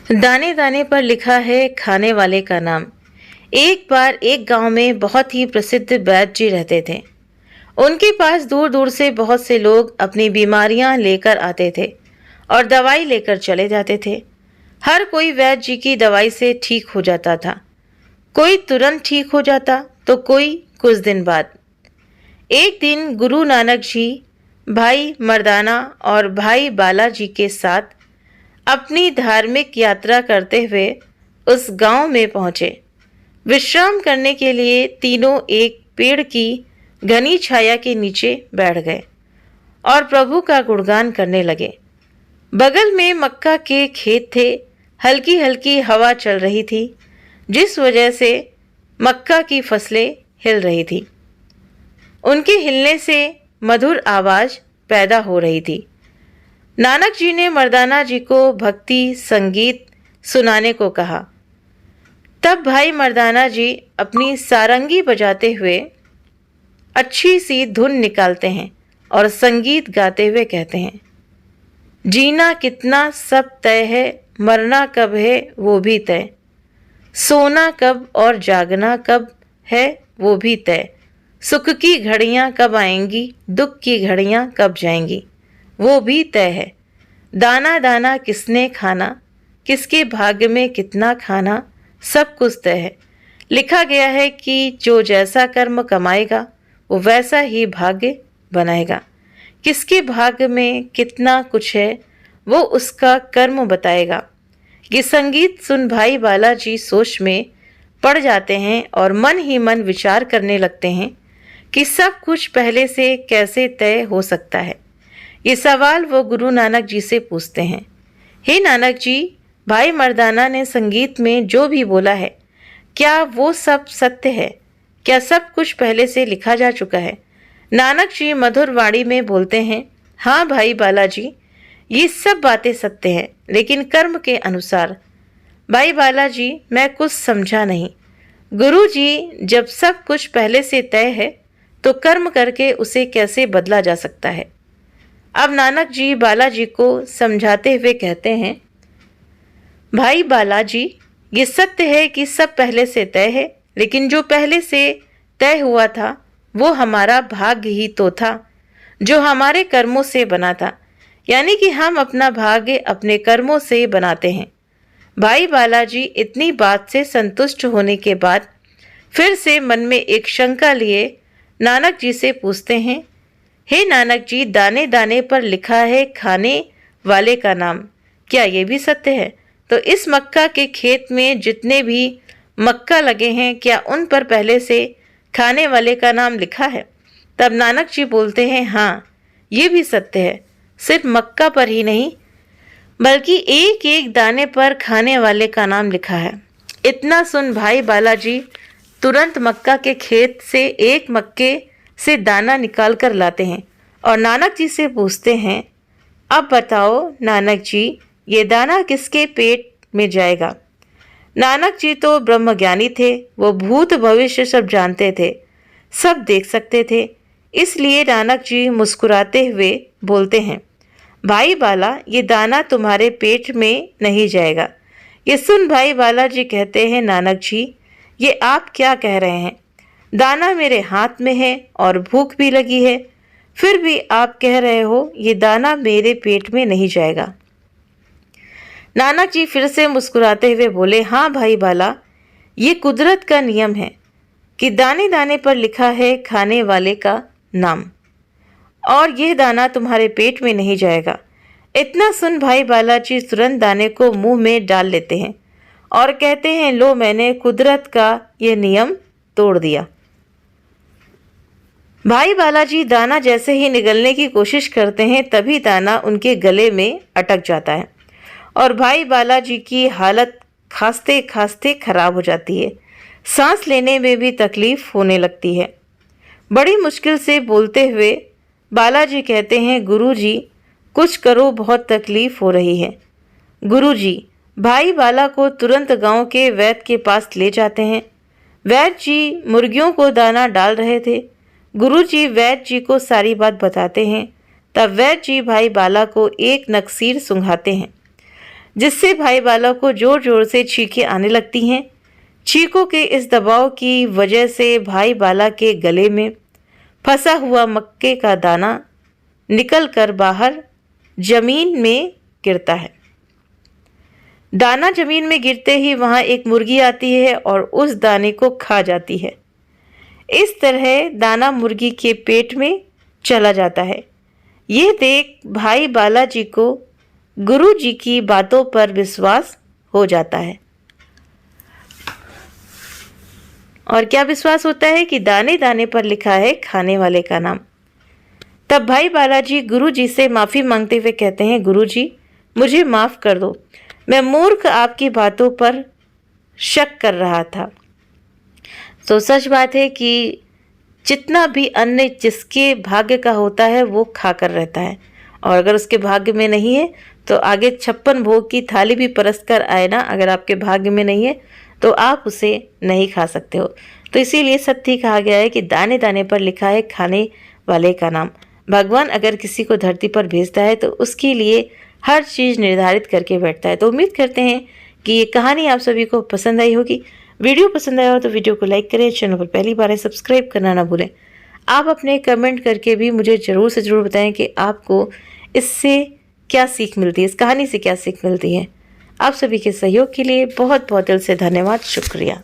दाने दाने पर लिखा है खाने वाले का नाम। एक बार एक गांव में बहुत ही प्रसिद्ध वैद्य जी रहते थे। उनके पास दूर दूर से बहुत से लोग अपनी बीमारियां लेकर आते थे और दवाई लेकर चले जाते थे। हर कोई वैद्य जी की दवाई से ठीक हो जाता था। कोई तुरंत ठीक हो जाता तो कोई कुछ दिन बाद। एक दिन गुरु नानक जी भाई मर्दाना और भाई बालाजी के साथ अपनी धार्मिक यात्रा करते हुए उस गांव में पहुंचे। विश्राम करने के लिए तीनों एक पेड़ की घनी छाया के नीचे बैठ गए और प्रभु का गुणगान करने लगे। बगल में मक्का के खेत थे। हल्की हल्की हवा चल रही थी, जिस वजह से मक्का की फसलें हिल रही थी। उनके हिलने से मधुर आवाज पैदा हो रही थी। नानक जी ने मर्दाना जी को भक्ति संगीत सुनाने को कहा। तब भाई मर्दाना जी अपनी सारंगी बजाते हुए अच्छी सी धुन निकालते हैं और संगीत गाते हुए कहते हैं, जीना कितना सब तय है, मरना कब है वो भी तय, सोना कब और जागना कब है वो भी तय, सुख की घड़ियां कब आएंगी, दुख की घड़ियां कब जाएंगी वो भी तय है। दाना दाना किसने खाना, किसके भाग्य में कितना खाना, सब कुछ तय है। लिखा गया है कि जो जैसा कर्म कमाएगा वो वैसा ही भाग्य बनाएगा। किसके भाग्य में कितना कुछ है वो उसका कर्म बताएगा। ये संगीत सुन भाई बालाजी सोच में पड़ जाते हैं और मन ही मन विचार करने लगते हैं कि सब कुछ पहले से कैसे तय हो सकता है। ये सवाल वो गुरु नानक जी से पूछते हैं। हे नानक जी, भाई मर्दाना ने संगीत में जो भी बोला है, क्या वो सब सत्य है? क्या सब कुछ पहले से लिखा जा चुका है? नानक जी मधुर वाणी में बोलते हैं, हाँ भाई बालाजी, ये सब बातें सत्य हैं, लेकिन कर्म के अनुसार। भाई बालाजी, मैं कुछ समझा नहीं। गुरु जी, जब सब कुछ पहले से तय है तो कर्म करके उसे कैसे बदला जा सकता है? अब नानक जी बालाजी को समझाते हुए कहते हैं, भाई बालाजी, ये सत्य है कि सब पहले से तय है, लेकिन जो पहले से तय हुआ था वो हमारा भाग्य ही तो था, जो हमारे कर्मों से बना था। यानी कि हम अपना भाग्य अपने कर्मों से बनाते हैं। भाई बालाजी इतनी बात से संतुष्ट होने के बाद फिर से मन में एक शंका लिए नानक जी से पूछते हैं, हे नानक जी, दाने दाने पर लिखा है खाने वाले का नाम, क्या ये भी सत्य है? तो इस मक्का के खेत में जितने भी मक्का लगे हैं, क्या उन पर पहले से खाने वाले का नाम लिखा है? तब नानक जी बोलते हैं, हाँ, ये भी सत्य है। सिर्फ मक्का पर ही नहीं, बल्कि एक एक दाने पर खाने वाले का नाम लिखा है। इतना सुन भाई बालाजी तुरंत मक्का के खेत से एक मक्के से दाना निकाल कर लाते हैं और नानक जी से पूछते हैं, अब बताओ नानक जी, ये दाना किसके पेट में जाएगा? नानक जी तो ब्रह्मज्ञानी थे, वो भूत भविष्य सब जानते थे, सब देख सकते थे। इसलिए नानक जी मुस्कुराते हुए बोलते हैं, भाई बाला, ये दाना तुम्हारे पेट में नहीं जाएगा। ये सुन भाई बालाजी कहते हैं, नानक जी, ये आप क्या कह रहे हैं? दाना मेरे हाथ में है और भूख भी लगी है, फिर भी आप कह रहे हो ये दाना मेरे पेट में नहीं जाएगा। नानक जी फिर से मुस्कुराते हुए बोले, हाँ भाई बाला, ये कुदरत का नियम है कि दाने दाने पर लिखा है खाने वाले का नाम, और यह दाना तुम्हारे पेट में नहीं जाएगा। इतना सुन भाई बालाजी तुरंत दाने को मुंह में डाल लेते हैं और कहते हैं, लो, मैंने कुदरत का यह नियम तोड़ दिया। भाई बालाजी दाना जैसे ही निगलने की कोशिश करते हैं, तभी दाना उनके गले में अटक जाता है और भाई बालाजी की हालत खांसते खांसते खराब हो जाती है। सांस लेने में भी तकलीफ होने लगती है। बड़ी मुश्किल से बोलते हुए बालाजी कहते हैं, गुरुजी, कुछ करो, बहुत तकलीफ हो रही है। गुरुजी भाई बाला को तुरंत गांव के वैद्य के पास ले जाते हैं। वैद्य जी मुर्गियों को दाना डाल रहे थे। गुरुजी वैद्य जी को सारी बात बताते हैं। तब वैद्य जी भाई बाला को एक नक्सीर सुंघाते हैं। जिससे भाई बाला को जोर जोर से छींकें आने लगती हैं। छींकों के इस दबाव की वजह से भाई बाला के गले में फंसा हुआ मक्के का दाना निकलकर बाहर जमीन में गिरता है। दाना जमीन में गिरते ही वहां एक मुर्गी आती है और उस दाने को खा जाती है। इस तरह दाना मुर्गी के पेट में चला जाता है। यह देख भाई बालाजी को गुरु जी की बातों पर विश्वास हो जाता है। और क्या विश्वास होता है कि दाने दाने पर लिखा है खाने वाले का नाम। तब भाई बालाजी गुरु जी से माफ़ी मांगते हुए कहते हैं, गुरु जी मुझे माफ़ कर दो, मैं मूर्ख आपकी बातों पर शक कर रहा था। तो सच बात है कि जितना भी अन्न जिसके भाग्य का होता है वो खाकर रहता है, और अगर उसके भाग्य में नहीं है तो आगे 56 भोग की थाली भी परस कर आए ना, अगर आपके भाग्य में नहीं है तो आप उसे नहीं खा सकते हो। तो इसीलिए सत्य कहा गया है कि दाने दाने पर लिखा है खाने वाले का नाम। भगवान अगर किसी को धरती पर भेजता है तो उसके लिए हर चीज़ निर्धारित करके बैठता है। तो उम्मीद करते हैं कि ये कहानी आप सभी को पसंद आई होगी। वीडियो पसंद आया हो तो वीडियो को लाइक करें, चैनल पर पहली बार है सब्सक्राइब करना ना भूलें। आप अपने कमेंट करके भी मुझे ज़रूर से ज़रूर बताएं कि आपको इससे क्या सीख मिलती है, इस कहानी से क्या सीख मिलती है। आप सभी के सहयोग के लिए बहुत बहुत दिल से धन्यवाद, शुक्रिया।